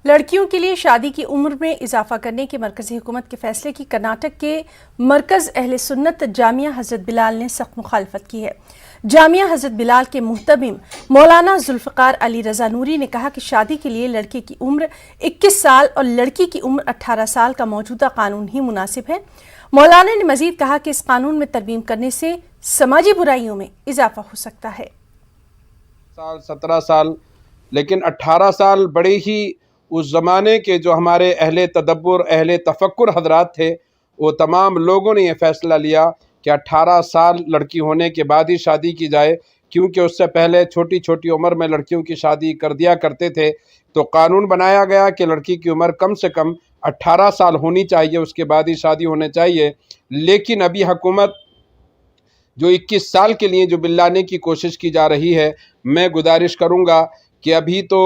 لڑکیوں کے لیے شادی کی عمر میں اضافہ کرنے کے مرکزی حکومت کے فیصلے کی کرناٹک کے مرکز اہل سنت جامعہ حضرت بلال نے سخت مخالفت کی ہے۔ جامعہ حضرت بلال کے محتمم مولانا ذوالفقار علی رضا نوری نے کہا کہ شادی کے لیے لڑکے کی عمر 21 سال اور لڑکی کی عمر 18 سال کا موجودہ قانون ہی مناسب ہے۔ مولانا نے مزید کہا کہ اس قانون میں ترمیم کرنے سے سماجی برائیوں میں اضافہ ہو سکتا ہے۔ 17 سال لیکن 18 سال بڑے ہی اس زمانے کے جو ہمارے اہل تدبر اہل تفکر حضرات تھے وہ تمام لوگوں نے یہ فیصلہ لیا کہ 18 سال لڑکی ہونے کے بعد ہی شادی کی جائے، کیونکہ اس سے پہلے چھوٹی چھوٹی عمر میں لڑکیوں کی شادی کر دیا کرتے تھے۔ تو قانون بنایا گیا کہ لڑکی کی عمر کم سے کم 18 سال ہونی چاہیے، اس کے بعد ہی شادی ہونے چاہیے۔ لیکن ابھی حکومت جو 21 سال کے لیے جو بل لانے کی کوشش کی جا رہی ہے، میں گزارش کروں گا کہ ابھی تو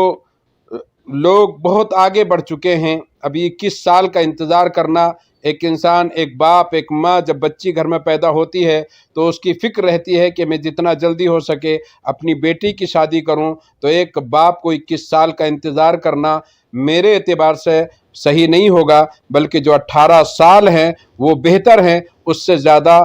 لوگ بہت آگے بڑھ چکے ہیں۔ ابھی 21 سال کا انتظار کرنا، ایک انسان، ایک باپ، ایک ماں جب بچی گھر میں پیدا ہوتی ہے تو اس کی فکر رہتی ہے کہ میں جتنا جلدی ہو سکے اپنی بیٹی کی شادی کروں، تو ایک باپ کو 21 سال کا انتظار کرنا میرے اعتبار سے صحیح نہیں ہوگا، بلکہ جو 18 سال ہیں وہ بہتر ہیں، اس سے زیادہ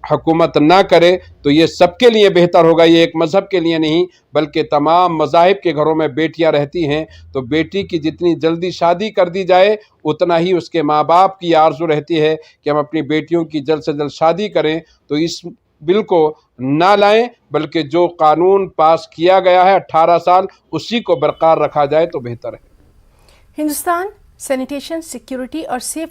حکومت نہ کرے تو یہ سب کے لیے بہتر ہوگا۔ یہ ایک مذہب کے لیے نہیں بلکہ تمام مذاہب کے گھروں میں بیٹیاں رہتی ہیں، تو بیٹی کی جتنی جلدی شادی کر دی جائے اتنا ہی اس کے ماں باپ کی آرزو رہتی ہے کہ ہم اپنی بیٹیوں کی جلد سے جلد شادی کریں۔ تو اس بل کو نہ لائیں بلکہ جو قانون پاس کیا گیا ہے 18 سال اسی کو برقرار رکھا جائے تو بہتر ہے۔ ہندوستان سینیٹیشن، سیکیورٹی اور سیف